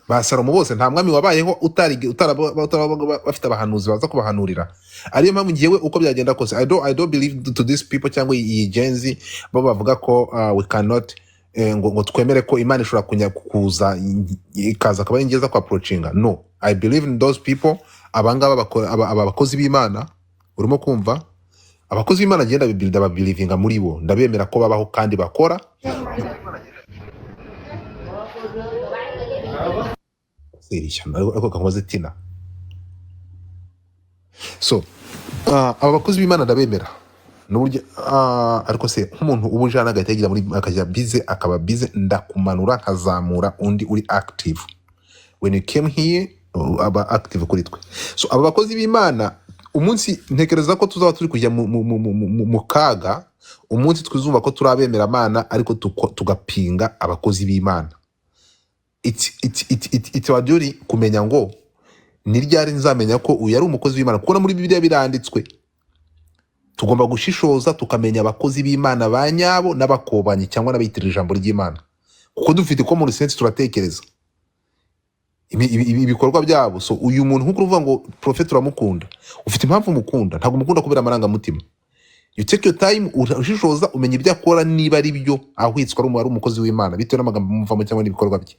ba Salomo bose nta mwami wabayeho bafite abahanuzi baza kubahanurira. Ariyo mpamvu ngiyewe uko byagenda kose, I don't believe to these people cyangwa iyi genzi bo bavuga ko we cannot ngo twemere ko Imana ishobora kuza ikaza akaba ingeza kwa approachinga. No, I believe in those people. Abangaba abakozi b'Imana, urimo kumva, abakozi b'Imana agenda belivinga muri bo, ndabemera ko babaho kandi bakora. So aba bakozi b'Imana ndabemera n'uburyo, ariko se nk'umuntu ubujana agategera muri akajya bize, akaba bize, ndakumanura nkazamura undi uri active. When you came here aba active kuri twe. So aba bakozi b'Imana umunsi ntekereza ko tuzaba turi kujya mu kaga, umunsi twizumva ko turabemera Imana ariko tugapinga abakozi b'Imana. It's our duty kumenya ngo ni ryari nzamenya ko uyu ari umukozi w'Imana, kuko muri Bibiliya biranditswe. Tugomba gushishoza tukamenya abakozi b'Imana ba nyabo n'abakobanyi cyangwa n'abitirira ijambo ry'Imana, kuko dufite ko muri sense turatekereza ibikorwa byabo. So uyu muntu nkuko uvuga ngo prophet uramukunda, ufite impamvu umukunda, ntabwo umukunda kubera amarangamutima. you take your time ushishoza umenya ibyo akora niba ari byo ahwitswa ari umukozi w'Imana bitewe n'amagambo muvamo cyangwa n'ibikorwa bye.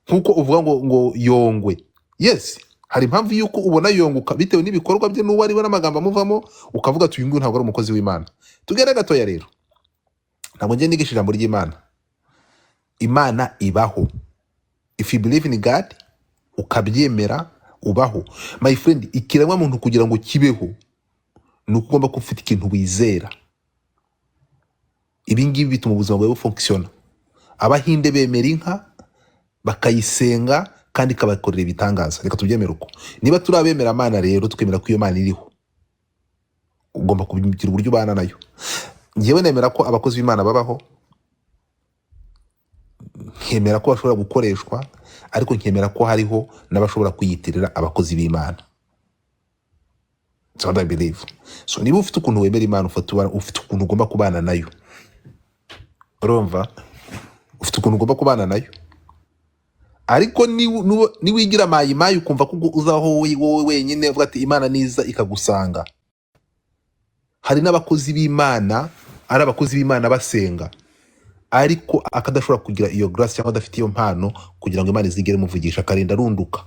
Nkuko uvuga ngo yongwe, yes, hari impamvu yuko ubona yonguka bitewe n'ibikorwa bye n'uwo ari we n'amagambo amuvamo, ukavuga ati uyu nguyu ntabwo ari umukozi w'Imana. Tugere gatoya rero, ntabwo ngiye nigisha ijambo ry'Imana. Imana ibaho. If you believe in God, ukabyemera, ubaho. My friend, ikiremwa muntu kugira ngo kibeho nuko ugomba kufite ikintu wizera. Ibi ngibi bituma ubuzima bwawe bufunctiona. Abahinde bemera inka bakayisenga kandi kabakorera ibitangaza. Reka tubyemere uko. Niba turabemera Imana rero tukemera ko iyo Mana iriho, ugomba kubigira uburyo ubana nayo. Ngewe nemera ko abakozi b'Imana babaho, nkemera ko bashobora gukoreshwa, ariko nkemera ko hariho n'abashobora kuyitirira abakozi b'Imana. That's what I believe. So niba ufite ukuntu wemera Imana, ufite ukuntu ugomba kubana nayo. Urumva? Ufite ukuntu ugomba kubana nayo. Ariko niwigira mayi ukumva ko uzaho wowe wenyine uvuga ati Imana niza ikagusanga. Hari n'abakozi b'Imana, ari abakozi b'Imana basenga, ariko akadashobora kugira iyo grace cyangwa adafite iyo mpano kugira ngo Imana izigere muvugisha, akarinda runduka.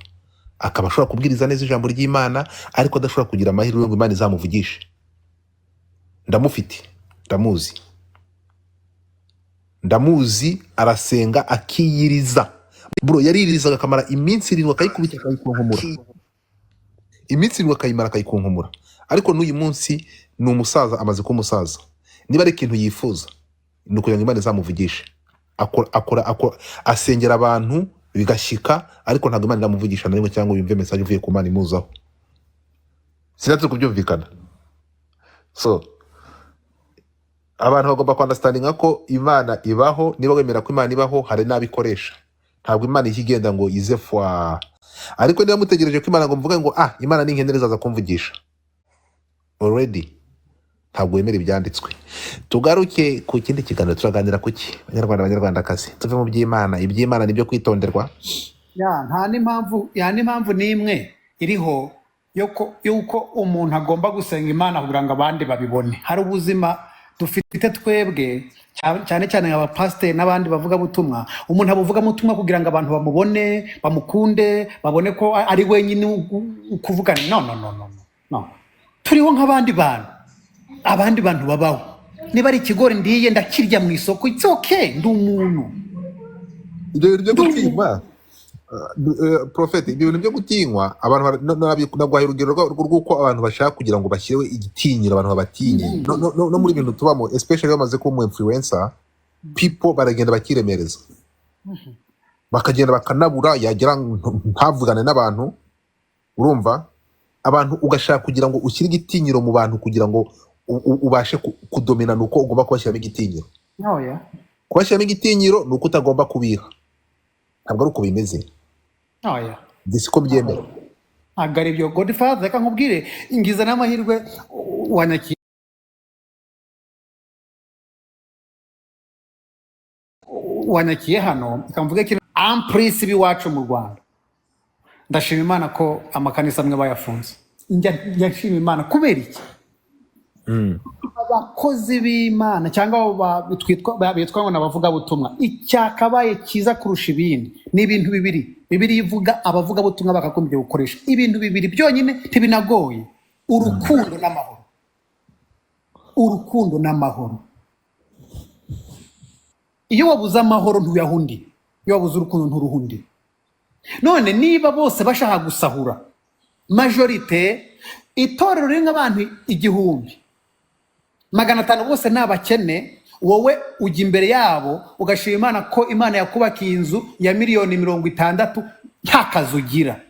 Akaba ashobora kubwiriza neza ijambo ry'Imana, ariko adashobora kugira amahirwe ngo Imana izamuvugishe. Ndamufite, ndamuzi arasenga akiyiriza. Bro, yaririzaga akamara iminsi 7 akayikubita akayikunkumura. Iminsi 7 akayimara akayikunkumura. Ariko n'uyu munsi ni umusaza, amaze kuba umusaza. Niba ari ikintu yifuza ni ukugira ngo Imana izamuvugishe. Akora asengera abantu bigashyika, ariko ntabwo Imana iramuvugisha na rimwe cyangwa yumve message uvuye ku Mana imuzaho. Sinatse kubyumvikana. So abantu bagomba understanding ko Imana ibaho. Niba wemera ko Imana ibaho, hari n'abikoresha. Ntabwo Imana ikigenda ngo ize fwa. Ariko niba mutegereje ko Imana ngo mvuge ngo Imana ni nkendereza za kumvugisha, already ntabwo wemera ibyanditswe. Tugaruke ku kindi kiganiro, turaganira kuki Abanyarwandakazi tuve mu by'Imana. Iby'Imana nibyo kwitonderwa. nta n'impamvu n'imwe iriho yuko umuntu agomba gusenga Imana kugira ngo abandi babibone. Hari ubuzima dufite twebwe, cyane cyane abapasiteri n'abandi bavuga butumwa. Umuntu abuvuga butumwa kugira ngo abantu bamubone, bamukunde, babone ko ari wenyine ukuvugana. No, turiho nk'abandi bantu. Abandi bantu babaho. Niba ari ikigori ndiye ndakirya mu isoko, it's okay, ndi umuntu. Ibyo gutinywa, Prophet, ibyo byo gutinywa abantu nagwaye urugero rw'uko abantu bashaka kugira ngo bashyirewe igitinyiro, abantu babatinye. No muri bintu tubamo, especially bamaze kuba mu influencer, people baragenda bakiremereza. Bakagenda bakanabura, yagira ntavugane n'abantu. Urumva? Abantu ugashaka kugira ngo ushyire igitinyiro mu bantu kugira ngo ubashe kudomina, nuko ugomba kubashyiramo igitinyiro. Kubashyiramo igitinyiro nuko utagomba kubiha. Ntabwo ari uko bimeze. Siko byemera. Ntabwo ari byo. Godfather, reka nkubwire, ingiza n'amahirwe wanyakiye hano, ikamvuga ikintu amprise b'iwacu mu Rwanda. Ndashima Imana ko amakanisa amwe bayafunze. Ndashima Imana kubera iki? Abakozi b'Imana cyangwa bitwa ngo nabavuga butumwa, icyakabaye kiza kurusha ibindi ni ibintu bibiri. Bibiri ivuga abavuga butumwa bakagombye gukoresha ibintu bibiri byonyine, ntibinagoye: urukundo n'amahoro. Urukundo n'amahoro. Iyo wabuze amahoro ntuyahundi, iyo wabuze urukundo nturuhundi. None niba bose bashaka gusahura, majorite itorero ringa abantu 1000, 500 bose n'abakene, wowe ujya imbere yabo ugashima Imana ko Imana yakubakiye inzu ya miliyoni 60 nta kazi ugira.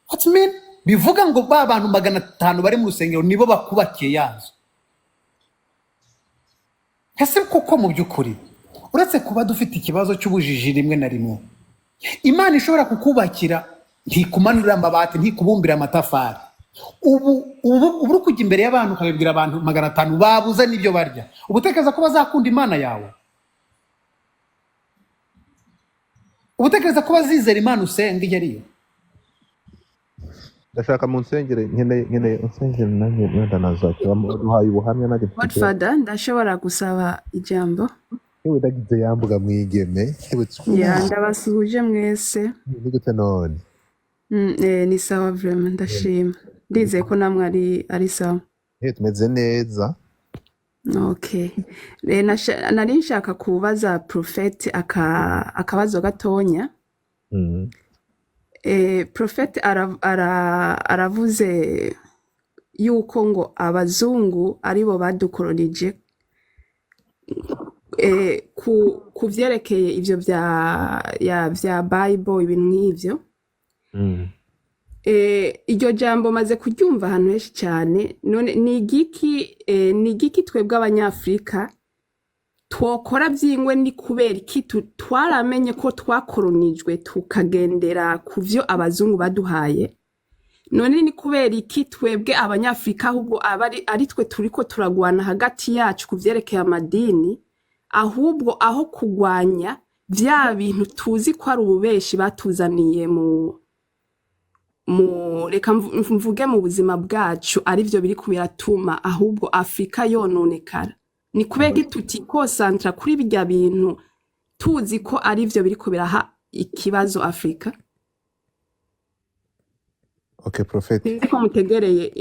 What mean? Bivuga ngo ba bantu 500 bari mu rusengero nibo bakubakiye yanzu. Ese koko mu by'ukuri uretse kuba dufite ikibazo cy'ubujiji rimwe na rimwe, Imana ishobora kukubakira ntikumanurira amabati, ntikubumbira amatafari. Ubu kujya imbere y'abantu ukabibwira abantu 500 babuze n'ibyo barya, ubutekereza ko bazakunda Imana yawe? Ubutekereza ko bazizera Imana usenga iyo ariyo? ndashaka mu nsengere nkeneye insengere nanjye wenda nazakira duhaye ubuhamya nanjye mfite Godfather ndashobora gusaba ijambo. yewe ndagize yambuga mwigeme yewe Ya ndabasuhuje mwese. ni gute none Ni sawa vraiment ndashima. Ndizeye ko namwe ari sawa. tumeze neza. Okay. Nari nshaka kubaza Prophet akabazo gatonya. Prophet aravuze yuko ngo abazungu aribo badukolonije ku vyerekeye ivyo vya Bible ibintu nk'ivyo. Iryo jambo maze kuryumva ahantu henshi cyane. None ni igiki twebwe abanyafrika twokora byingwe ni kubera iki twaramenye ko twakolonijwe tukagendera ku vyo abazungu baduhaye. None ni kubera iki twebwe abanyafrika ahubwo ari twe turiko turagwana hagati yacu ku vyerekeye amadini, ahubwo aho kugwanya vya bintu tuzi ko ari ububeshi batuzaniye reka mvuge mu buzima bwacu ari byo biri kubiratuma ahubwo Afrika yononekara. Ni kubera tutikosantra kuri birya bintu tuzi ko ari byo biri kubiraha ikibazo Afrika. Okay, Prophet. Niko mutegereye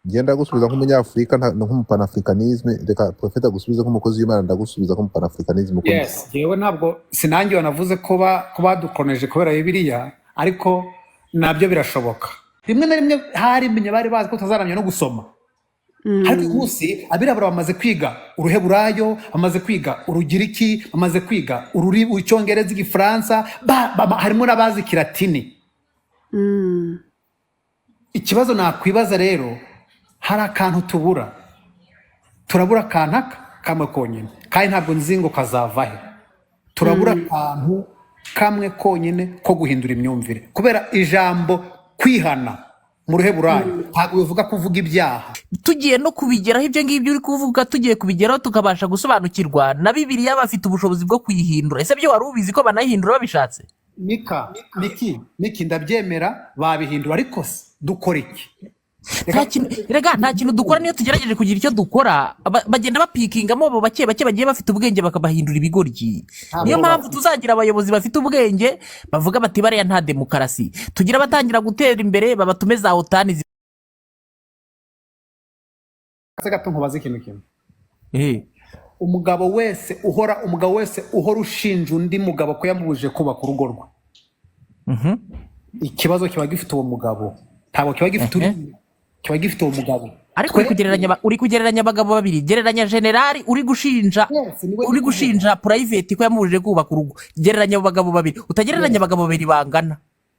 Genda gusubiza nk'umunyafrika nk'umupanafricanisme, reka Prophet agusubiza nk'umukozi w'Imana, ndagusubiza nk'umupanafricanisme. Yes, yewe ntabwo sinangiye wanavuze ko badukoneje kubera Bibiliya, ariko nabyo birashoboka. Rimwe na rimwe hari imenye bari bazi ko tazaramye no gusoma. Ariko umunsi abirabura bamaze kwiga uruheburayo, bamaze kwiga urugiriki, bamaze kwiga icyongereza, igifaransa, harimo n'abazi kilatini. Ikibazo nakwibaza rero, hari akantu turabura akantu kamwe konyine, kandi ntabwo nzi ngo kazavahe. Turabura akantu kamwe konyine ko guhindura imyumvire, kubera ijambo kwihana mu ruheburayo ntabwo bivuga kuvuga ibyaha. Tugiye no kubigeraho ibyo ngibyo uri kuvuga, tugiye kubigeraho tukabasha gusobanukirwa na Bibiliya bafite ubushobozi bwo kuyihindura. Ese byo wari ubizi ko banayihindura babishatse? Miki ndabyemera babihindura, ariko dukora iki? Nta kintu dukora. Niyo tugerageje kugira icyo dukora, bagenda bapikingamo abo bake bagiye bafite ubwenge bakabahindura ibigoryi. Niyo mpamvu tuzagira abayobozi bafite ubwenge bavuga bati bariya nta demokarasi. Tugira batangira gutera imbere babatume za otani. Gato nkubaze ikintu kimwe. Umugabo wese uhora ushinja undi mugabo ko yamubujije kubaka urugo rwe, ikibazo kiba gifite uwo mugabo, ntabwo kiba gifite uwo mugabo. Ariko uri kugereranya abagabo babiri. Gereranya generali uri gushinja private ko yamubujije kubaka urugo. Gereranya abagabo babiri, utagereranya abagabo babiri bangana.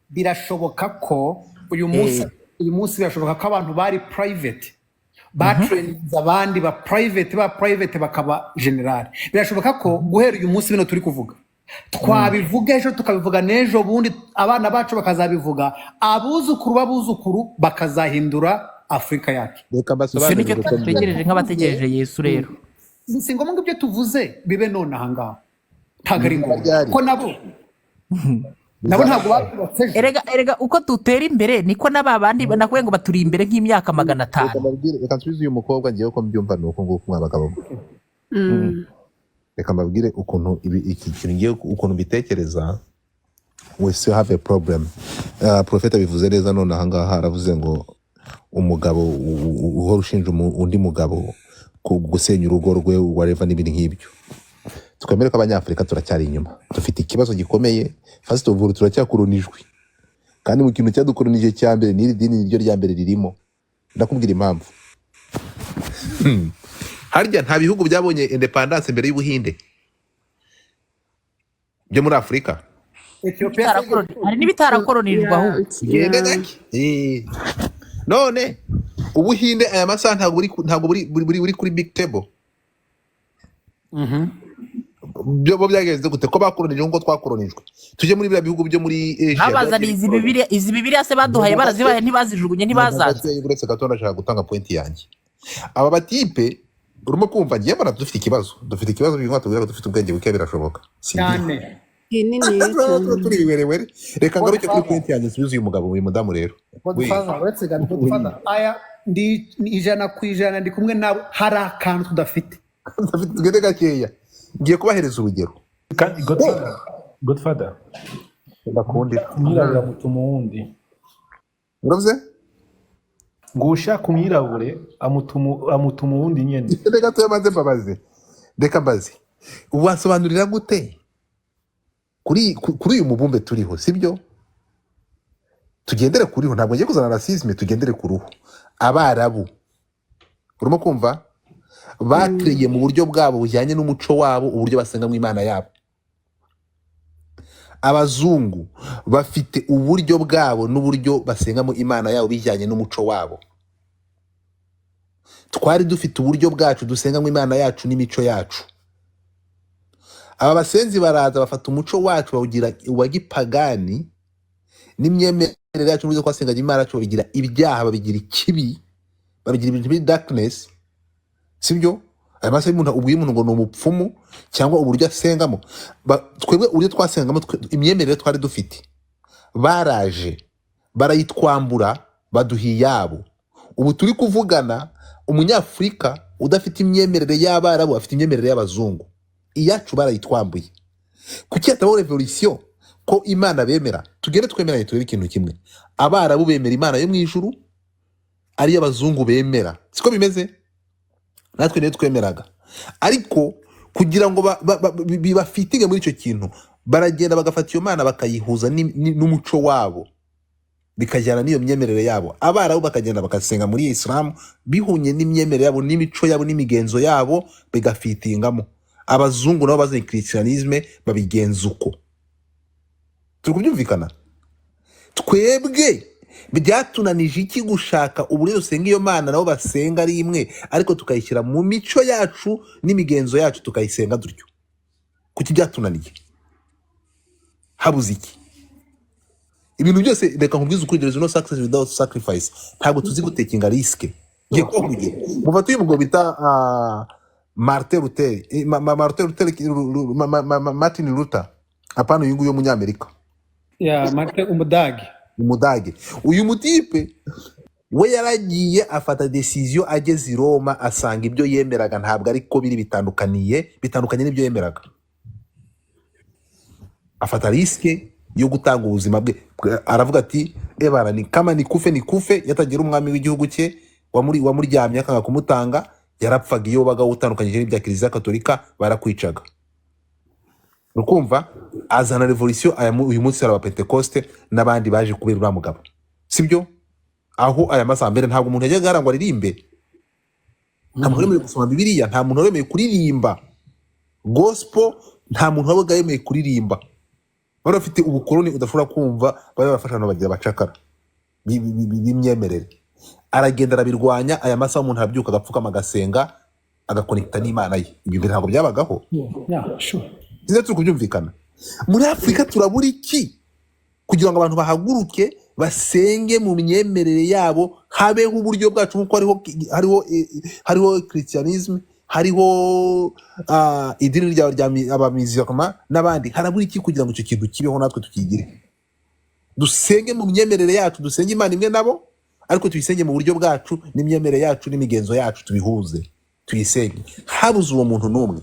Birashoboka ko uyu munsi birashoboka ko abantu bari private batraininze abandi ba private bakaba generali. Birashoboka ko guhera uyu munsi bino turi kuvuga twabivuga ejo tukabivuga n'ejo bundi abana bacu bakazabivuga, abuzukuru bakazahindura Afrika yacu. Reka basobanurire tutegereje nk'abategereje Yesu rero. Si ngombwa ngo ibyo tuvuze bibe none aha ngaha, ntabwo ari ngombwa ko nabo ntabwo bakubatse. Erega uko dutera imbere niko n'ababandi nakwe ngo baturi imbere nk'imyaka 500. Reka nsubize uyu mukobwa ngiye ko mbyumva nuko nguko mwabagabo. Reka mbabwire ukuntu iki kintu ngiye ukuntu bitekereza. We still have a problem. Prophet bivuze neza none aha ngaha aravuze ngo umugabo uhora ushinja undi mugabo gusenya urugo rwe whatever n'ibindi nk'ibyo. Twemere ko abanyafrika turacyari inyuma, dufite ikibazo gikomeye. First of all turacyakolonijwe, kandi mu kintu cyadukolonije cya mbere n'iri dini niryo rya mbere ririmo. Ndakubwira impamvu. Harya nta bihugu byabonye independence mbere y'Ubuhinde byo muri Afrika. Hari n'ibitarakolonijwe aho. None Ubuhinde aya masaha ntabwo buri kuri big table. Byo byagenze gute ko bakolonije ngo twakolonijwe? Tuje muri bya bihugu byo muri Asia. Abazani izi Bibiliya se baduhaye barazibaye ntibazijugunye ntibazanze. Uretse gato ndashaka gutanga point yanjye. Aba batipe urimo kumva ngiye mbona dufite ikibazo. Dufite ikibazo bimwe tubwira dufite ubwenge buke birashoboka. Cyane. Ininiya cyane. turi biwerewere reka ngaruke kuri point yanjye nsubize uyu mugabo uyu mudamu rero Godfather, uretse gato Godfather, aya ndi ijana ku ijana ndi kumwe nawe, hari akantu tudafite. tugende gakeya ngiye kubahereza urugero kandi Godfather ndakundira umwirabura mutuma uwundi uravuze ngo ushaka umwirabure amutuma uwundi nyene. reka tuyamaze mbabaze reka mbaze wasobanurira gute kuri uyu mubumbe turiho sibyo tugendere kuriho ntabwo ngiye kuzana rasisme tugendere ku ruhu abarabu urimo kumva bakreye mu buryo bwabo bujyanye n'umuco wabo uburyo basenga mu Imana yabo abazungu bafite uburyo bwabo n'uburyo basenga mu Imana yabo bijyanye n'umuco wabo twari dufite uburyo bwacu dusenga mu Imana yacu n'imico yacu aba basenzi baraza bafata umuco wacu bawugira uwa gipagani n'imyemerere yacu n'uburyo twasengaga Imana yacu babigira ibyaha babigira ikibi babigira ibintu biri darkness sibyo aya maso y'umuntu ubwiye umuntu ngo ni umupfumu cyangwa uburyo asengamo twebwe uburyo twasengamo imyemerere twari dufite baraje barayitwambura baduha iyabo ubu turi kuvugana umunyafurika udafite imyemerere y'abarabu afite imyemerere y'abazungu iyacu barayitwambuye kuki hatabaho revolution ko Imana bemera tugende twemeranye turebe ikintu kimwe abarabu bemera Imana yo mu ijuru ari abazungu bemera siko bimeze natwe rero twemeraga ariko kugira ngo bibafitinge muri icyo kintu baragenda bagafata iyo Mana bakayihuza n'umuco wabo bikajyana n'iyo myemerere yabo abarabu bakagenda bakasenga muri Islam bihunye n'imyemerere yabo n'imico yabo n'imigenzo yabo bigafitingamo abazungu nabo bazanye christianisme babigenza uko turi kubyumvikana twebwe byatunanije iki gushaka uburyo dusenga iyo Mana nabo basenga ari imwe ariko tukayishyira mu mico yacu n'imigenzo yacu tukayisenga dutyo kuki byatunaniye habuze iki ibintu byose reka nkubwize ukuri there is no success without sacrifice ntabwo tuzi gutekinga risk ngiye kuvuga mufata uyu mugabo bita Martin Luther apana uyu nguyu w'umunyamerika Martin umudage uyu mutipe we yaragiye afata decision ageze i Roma asanga ibyo yemeraga ntabwo ariko biri bitandukanye n'ibyo yemeraga afata riske yo gutanga ubuzima bwe aravuga ati ebana ni kama nikufe yatagira umwami w'igihugu cye wamuryamye akanga kumutanga yarapfaga iyo baga utandukanye n'ibya Kiliziya Katolika barakwicaga ukumva azana revolution uyu munsi araba Pentecoste n'abandi baje kubera uriya mugabo sibyo aho aya masambere ntabwo umuntu yajyaga arangwa aririmbe nta muntu wemerewe gusoma Bibiliya nta muntu wemerewe kuririmba gospel nta muntu wabaga yemerewe kuririmba bari bafite ubukoloni udashobora kumva bari barafasha abantu bagira abacakara b'imyemerere aragenda arabirwanya aya masaha umuntu arabyuka agapfukama agasenga agakonekita n'Imana ye ibyo ntabwo byabagaho nziza turi kubyumvikana muri Afurika turabura iki kugira ngo abantu bahaguruke basenge mu myemerere yabo habeho uburyo bwacu nkuko hariho christianism hariho idini ry'abamizirama n'abandi harabura iki kugira ngo icyo kintu kibeho natwe tukigire dusenge mu myemerere yacu dusenge Imana imwe nabo ariko tuyisenge mu buryo bwacu n'imyemerere yacu n'imigenzo yacu tubihuze tuyisenge habuze uwo muntu n'umwe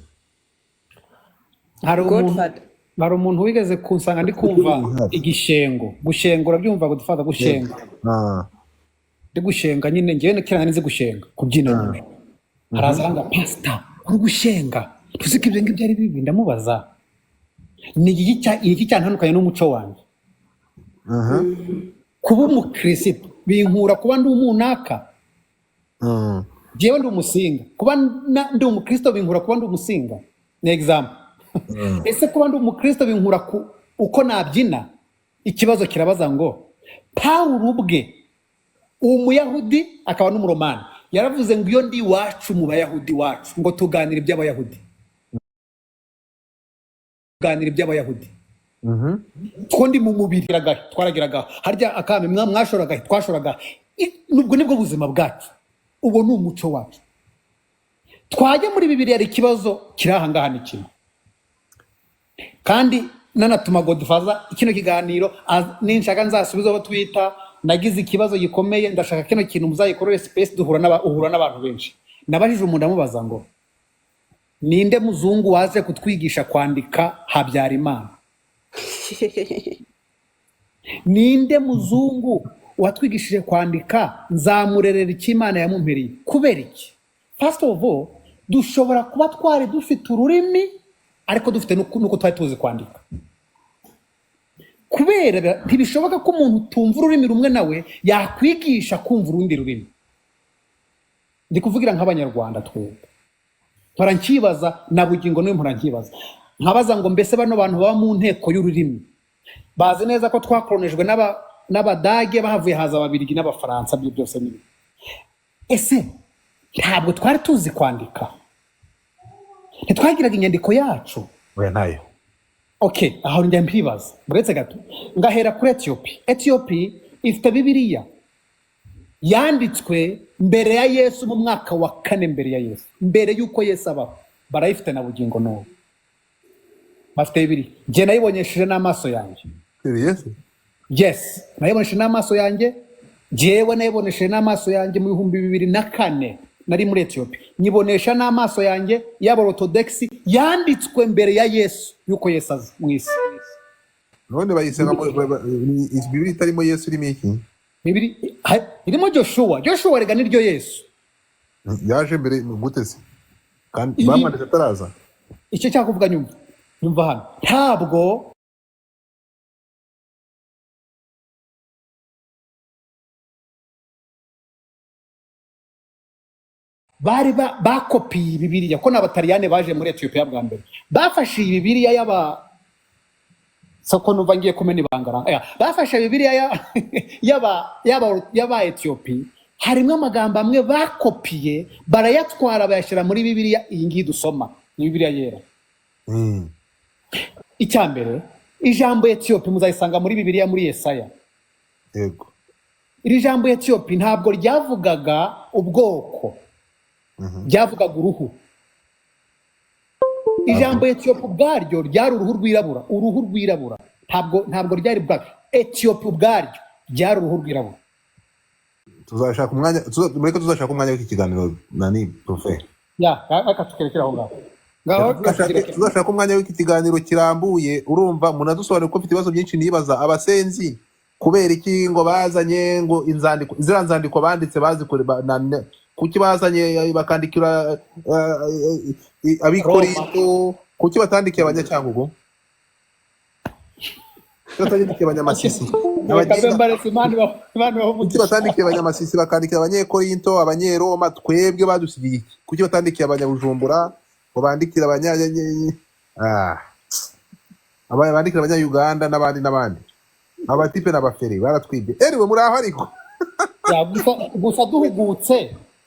hari umuntu wigeze kunsanga ndi kumva igishengo gushenga urabyumva Godfather gushenga ndi gushenga nyine ngewe kera nzi gushenga kubyina nyine haraza nga pastor uri gushenga tuziko ibyo ngibyo ari bibi ndamubaza ni iki cyantandukanye n'umuco wanjye kuba umukristo binkura kuba ndi umunaka jewe ndi umusinga kuba ndi umukristo binkura kuba ndi umusinga ni example ese kuba ndi umukristo binkura uko nabyina ikibazo kirabaza ngo Pawulo ubwe umuyahudi akaba n'umuromani yaravuze ngo iyo ndi wacu mu bayahudi wacu ngo tuganire iby'abayahudi ko ndi mu mubiri twaragiraga harya akame mwashoraga twashoraga nubwo nibwo buzima bwacu ubu ni umuco wacu twajya muri Bibiliya hari ikibazo kiri aha ngaha ni kimwe kandi nanatuma Godfather kino kiganiro ninshaka nzasubiza abo twita nagize ikibazo gikomeye ndashaka kino kintu muzayikorere space uhura n'abantu benshi. Nabajije umuntu amubaza ngo ninde muzungu waje kutwigisha kwandika Habyarimana? Ninde muzungu watwigishije kwandika Nzamurerera icyo Imana yamumpereye? Kubera iki? First of all, dushobora kuba twari dufite ururimi ariko dufite nuko twari tuzi kwandika. Kubera ntibishoboka ko umuntu tumva ururimi rumwe nawe yakwigisha kumva urundi rurimi. Ndi kuvugira nk'abanyarwanda twebwe. Mparankibaza na bugingo niwe mparankibaza. Nkabaza ngo mbese bano bantu baba mu nteko y'ururimi bazi neza ko twakoronejwe n'abadage bahavuye haza ababirigi n'abafaransa byo byose nibi. Ese ntabwo twari tuzi kwandika? Ntitwagiraga inyandiko yacu? Oya nayo. Okay, aho njya mpibaza. Buretse gato. Ngahera kuri Ethiopia. Ethiopia ifite Bibiliya yanditswe mbere ya Yesu mu mwaka wa 4 mbere ya Yesu. Mbere yuko Yesu abaho. Barayifite na bugingo no. Bafite Bibiliya. Je nayibonyesheje n'amaso yanjye. Yesu? Yes, nayibonyesheje n'amaso yanjye. Jewe nayibonesheje n'amaso yanjye mu 2004 nari muri Ethiopia. Nyibonesha n'amaso yanjye y'Aborthodox yanditswe mbere ya Yesu yuko Yesu aza mu isi. None bayisenga Bibiliya itarimo Yesu irimo iki? Bibiliya irimo Joshua rega niryo Yesu. Yaje mbere gute se? Kandi bamwanditse ataraza. Icyo cyakuvuga nyumva hano. Ntabwo bari bakopiye Bibiliya ko n'abataliyane baje muri Ethiopia bwa mbere. Bafashe Bibiliya soko numva ngiye kumena ibangara. Bafashe Bibiliya yaba Ethiopia. Harimo amagambo amwe bakopiye barayatwara bayashyira muri Bibiliya iyi ngiyi dusoma. Ni Bibiliya yera. Icyambere ijambo Ethiopia muzayisanga muri Bibiliya muri Yesaya. Yego. Iri jambo Ethiopia ntabwo ryavugaga ubwoko. Ryavugaga uruhu. Ijambo Ethiopia ubwaryo ryari uruhu rwirabura. Ntabwo ryari black. Ethiopia ubwaryo ryari uruhu rwirabura. Tuzashaka umwanya w'iki kiganiro nani profe. Aka tukerekera aho ngaho. Tuzashaka umwanya w'iki kiganiro kirambuye. Urumva munadusobanurira ko mfite ibibazo byinshi nibaza abasenzi kubera iki ngo bazanye ngo inzandiko banditse bazikore kuki bazanye bakandikira abikorinto kuki batandikiye abanyacyangugu batandikiye abanyamasisi kuki batandikiye abanyamasisi bakandikira abanyekorinto abanyeroma twebwe badusigiye kuki batandikiye abanyabujumbura ngo bandikira bandikira abanyayuganda n'abandi abatipe n'abaferi baratwibye eriwe muri aho ariko gusa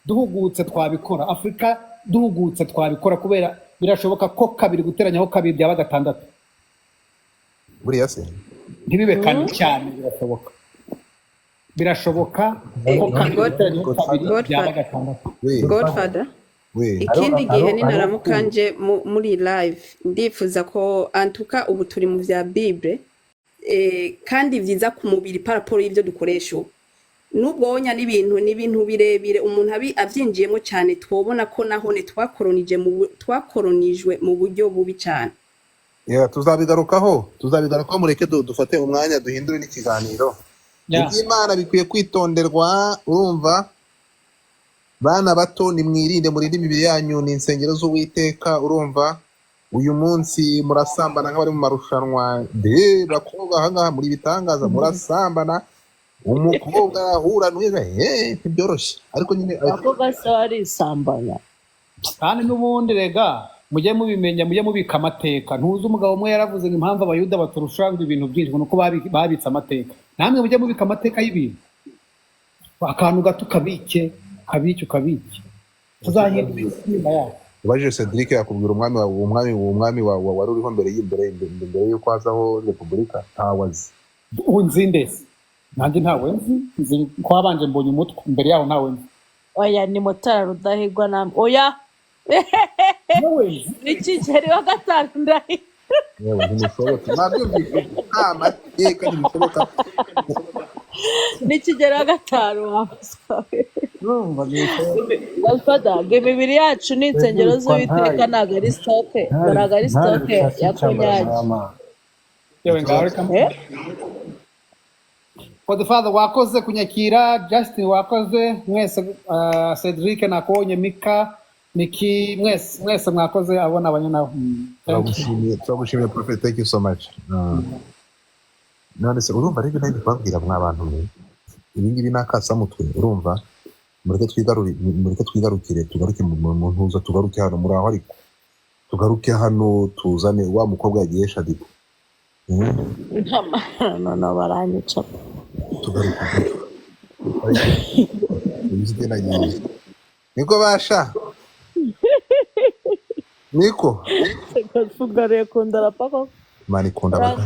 duhugutse twabikora. Afrika duhugutse twabikora kubera birashoboka ko kabiri guteranyaho kabiri byaba gatandatu. Buriya se ntibibe kane cyane birashoboka ko kabiri guteranyaho kabiri byaba gatandatu. Godfather ikindi gihe ninaramukanje muri live ndifuza ko antuka ubu turi mu vya Bible kandi vyiza ku mubiri paraporo y'ivyo dukoresha. Nubwo wonya n'ibintu birebire umuntu avyinjiyemo cyane twobona ko nahone twakoronijwe mu buryo bubi cyane. Tuzabigarukaho mureke dufate umwanya duhindure n'ikiganiro. Iby'Imana bikwiye kwitonderwa. Urumva bana bato nimwirinde murinde imibiri yanyu ni insengero z'Uwiteka. Urumva uyu munsi murasambana nk'abari mu marushanwa bakobwa ahangaha muri bitangaza murasambana umukobwa arahura n'uwiza ntibyoroshye ariko nyine abakobwa se barisambanya kandi n'ubundi rega mujye mubimenya mujye mubika amateka. Ntuzi umugabo umwe yaravuze ngo impamvu abayuda baturushanga ibintu byinshi nuko babitse amateka. Namwe mujye mubika amateka y'ibintu akantu gato kabike tuzahindura inyuma yacu. ubajije Cedric yakubwira umwami wari uriho mbere y'uko hazaho repubulika ntawazi unzi ndese nanjye ntawe nzi ko abanje mbonye umutwe imbere yaho ntawe nzi. Oya ni Mutara Rudahigwa namwe. Oya ni Kigeli wa gatanu yewe ntimushoboka mwabyumvise amateka ntibishoboka nikigera gatanu wamuswaye urumva ntibishoboka Godfather ngo imibiri yacu ni insengero z'Uwiteka ntabwo ari sitoke ntabwo ari sitoke ya konyagi yewe ngaho reka Godfather wakoze kunyakira, Justin wakoze, mwese Cedric nakonye, Miki mwese mwakoze abona abanyana. turagushimiye Prophet, thank you so much. None se urumva rero nayo babwira mwabantu mwe ibi ngibi nakasa mutwe urumva mureke twigarukire tugaruke mu ntuza tugaruke hano muri aho ariko tugaruke hano tuzane wa mukobwa yagiye shadiko no baranyica tugaruke niko basha niko Godfather yakunda rapako mani kunda